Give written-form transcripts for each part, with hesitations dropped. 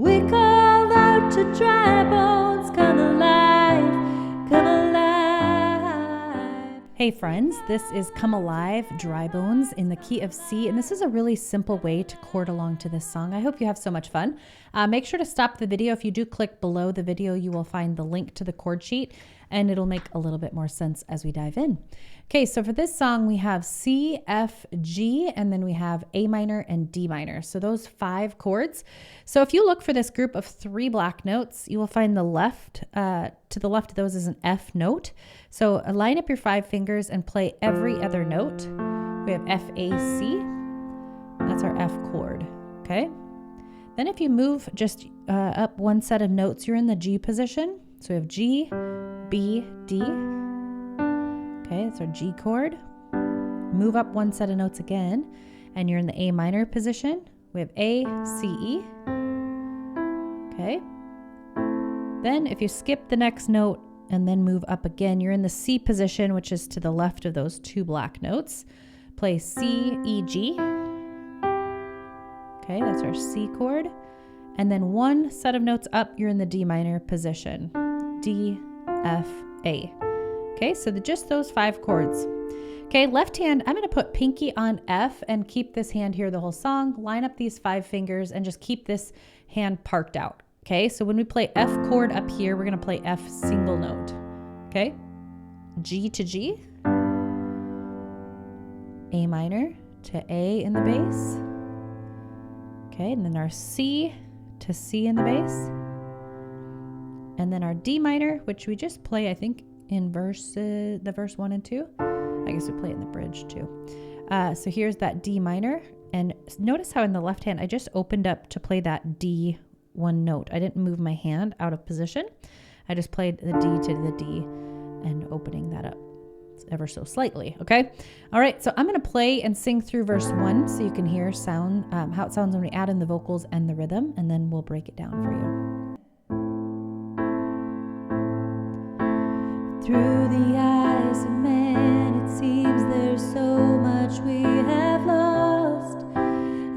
We call out to dry bones, come alive, come alive. Hey friends, this is Come Alive, Dry Bones in the key of C, and this is a really simple way to chord along to this song. I hope you have so much fun. Make sure to stop the video. If you do click below the video, you will find the link to the chord sheet, and it'll make a little bit more sense as we dive in. Okay, so for this song, we have C, F, G, and then we have A minor and D minor. So those 5 chords. So if you look for this group of 3 black notes, you will find the left, to the left of those is an F note. So line up your 5 fingers and play every other note. We have F, A, C. That's our F chord, okay? Then if you move just up one set of notes, you're in the G position. So we have G, B, D. Okay, that's our G chord. Move up one set of notes again, and you're in the A minor position. We have A, C, E. Okay. Then if you skip the next note and then move up again, you're in the C position, which is to the left of those 2 black notes. Play C, E, G. Okay, that's our C chord. And then one set of notes up, you're in the D minor position. D, F, A. Okay, so just those 5 chords. Okay, left hand, I'm going to put pinky on F and keep this hand here the whole song. Line up these 5 fingers and just keep this hand parked out. Okay, so when we play F chord up here, we're going to play F single note. Okay, G to G, A minor to A in the bass. Okay, and then our C to C in the bass. And then our D minor, which we just play, I think, in the verse 1 and 2. I guess we play it in the bridge too. So here's that D minor. And notice how in the left hand, I just opened up to play that D one note. I didn't move my hand out of position. I just played the D to the D and opening that up ever so slightly. Okay. All right. So I'm going to play and sing through verse 1 so you can hear how it sounds when we add in the vocals and the rhythm, and then we'll break it down for you. Through the eyes of man, it seems there's so much we have lost.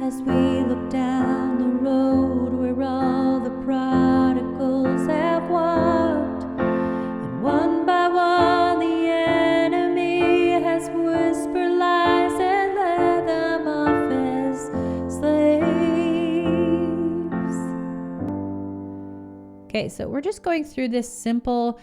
As we look down the road where all the prodigals have walked, and one by one the enemy has whispered lies and led them off as slaves. Okay, so we're just going through this simple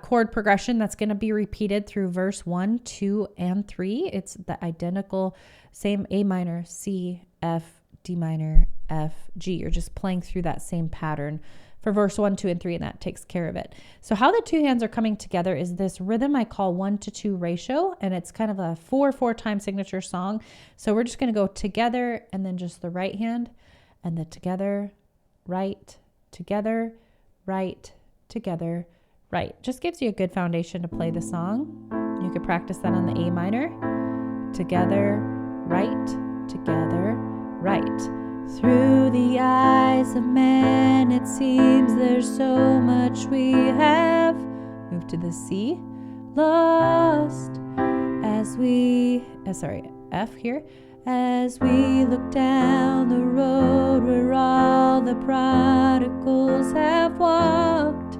chord progression that's going to be repeated through verse 1, 2, and 3. It's the identical same A minor, C, F, D minor, F, G. You're just playing through that same pattern for verse 1, 2, and 3, and that takes care of it. So how the 2 hands are coming together is this rhythm I call 1-to-2 ratio, and it's kind of a 4/4 time signature song. So we're just going to go together and then just the right hand, and the together, right, together, right, together, right. Just gives you a good foundation to play the song. You could practice that on the A minor. Together, right, together, right. Through the eyes of man, it seems there's so much we have Move to the C. lost as we, F here. as we look down the road where all the prodigals have walked.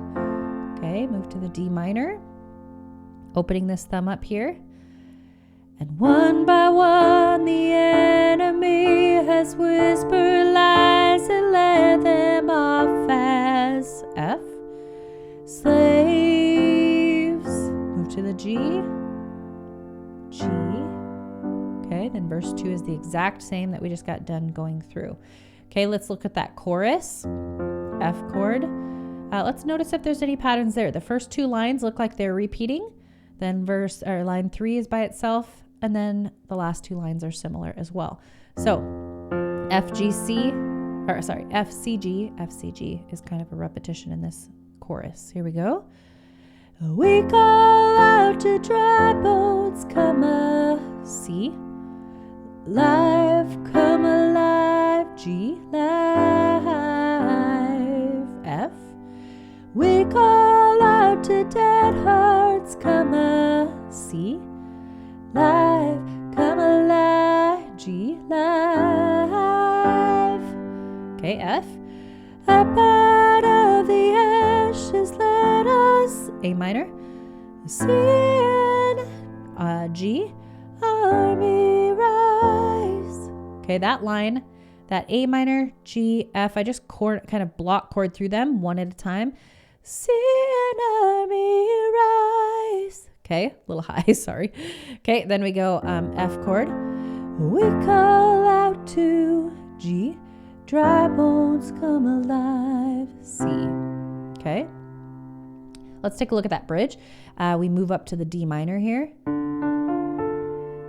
Okay, move to the D minor. Opening this thumb up here. And one by one the enemy has whispered lies and led them off as F. slaves. Move to the G. G. Okay, then verse 2 is the exact same that we just got done going through. Okay, let's look at that chorus. F chord. Let's notice if there's any patterns there. The first 2 lines look like they're repeating. Then line 3 is by itself. And then the last 2 lines are similar as well. So FCG is kind of a repetition in this chorus. Here we go. We call out to dry bones, come C. alive, come alive, G, live, F. We call out to dead hearts, come C. live, come alive, G, live. Okay, F. A A minor, C and G, army rise. Okay, that line, that A minor, G, F, I just kind of block chord through them one at a time. C and army rise. Okay, a little high, sorry. Okay, then we go F chord. We call out to G, dry bones come alive, C. Okay, let's take a look at that bridge. We move up to the D minor here.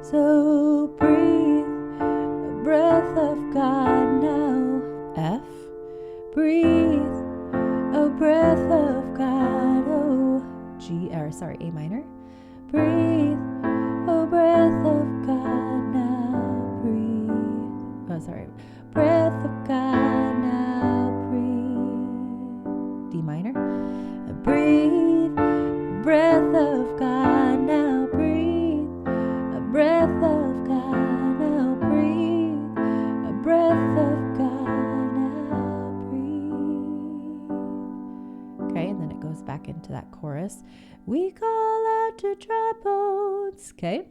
So breathe, a breath of God now, F. Breathe, a breath of God, oh, A minor. Breathe, a breath of God now, breathe. Breath of God now, breathe. D minor. Breathe, breath of God now, breathe. A breath of God now, breathe. A breath of God now, breathe. Okay, and then it goes back into that chorus. We call out to dry bones. Okay.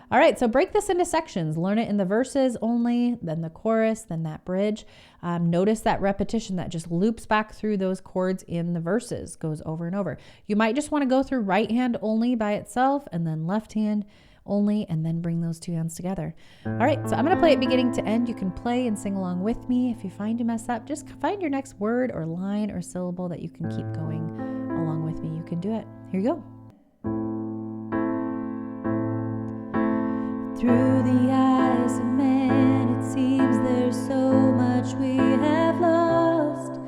All right, so break this into sections. Learn it in the verses only, then the chorus, then that bridge. Notice that repetition that just loops back through those chords in the verses, goes over and over. You might just want to go through right hand only by itself and then left hand only, and then bring those two hands together. All right, so I'm going to play it beginning to end. You can play and sing along with me. If you find you mess up, just find your next word or line or syllable that you can keep going along with me. You can do it. Here you go. Through the eyes of man, it seems there's so much we have lost.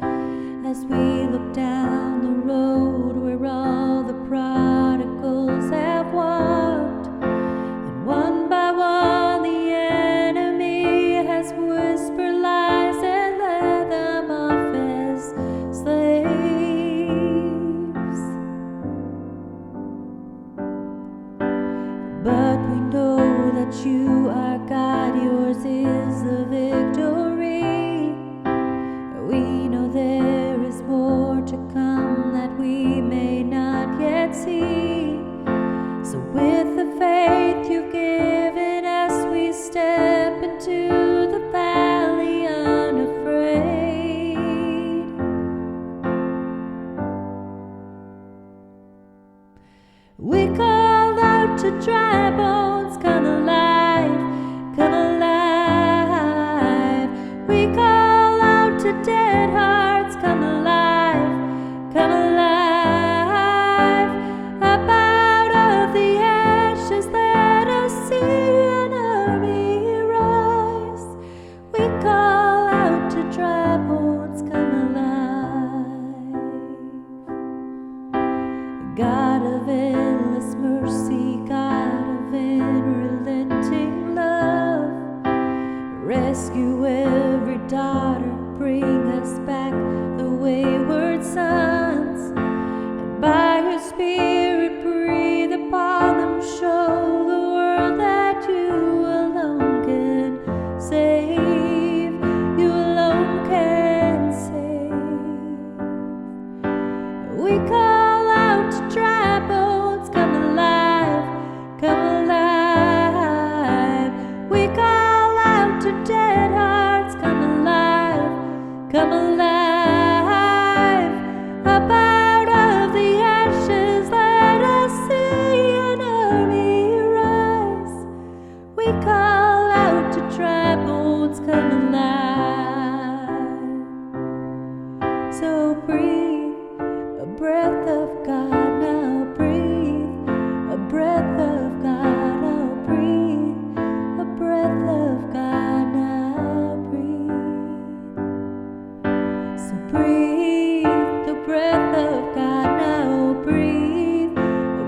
As we look down the road where all the prodigals have walked, and one by one the enemy has whispered lies and led them off as slaves. But we know that you are God, yours is the victory. We know there is more to come that we may not yet see. So with the faith you've given us, we step into the valley unafraid. We call out to dry bones, come alive, come alive. We call out to dead hearts, come alive, come alive. Up out of the ashes, let us see an army rise. We call out to dry bones, come alive. God of endless mercy, God of unrelenting love, rescue every daughter, bring us back the wayward sons, and by your Spirit breathe upon them, show the world that you alone can save, you alone can save. We call out to dry bones, come alive, come alive. We call out to dead hearts, come alive, come alive. Up out of the ashes, let us see an army rise. We call out to dry bones, come alive. So breathe, a breath of God now, breathe, a breath of God now, breathe, a breath of God now, breathe. So breathe, the breath of God now, breathe, a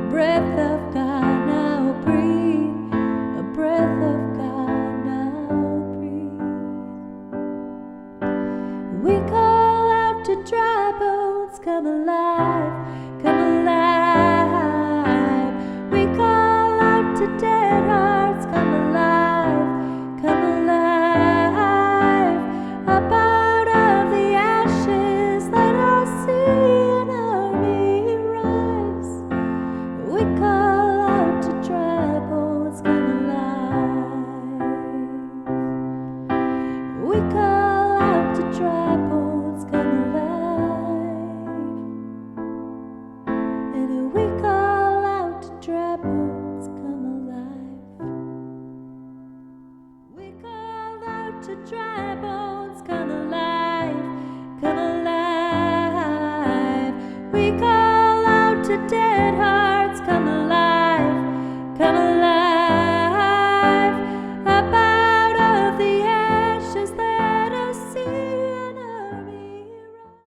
breath of God now, breathe, a breath of God now, breathe. We call out to dry bones, come alive, come alive. We call out to dead hearts, come alive, come alive. Up out of the ashes, let us see an army rise. We call out to dry bones, come alive. And we call out to dry bones, come alive. We call out to dry bones, come alive, come alive. We call out to dead hearts, come alive, come alive.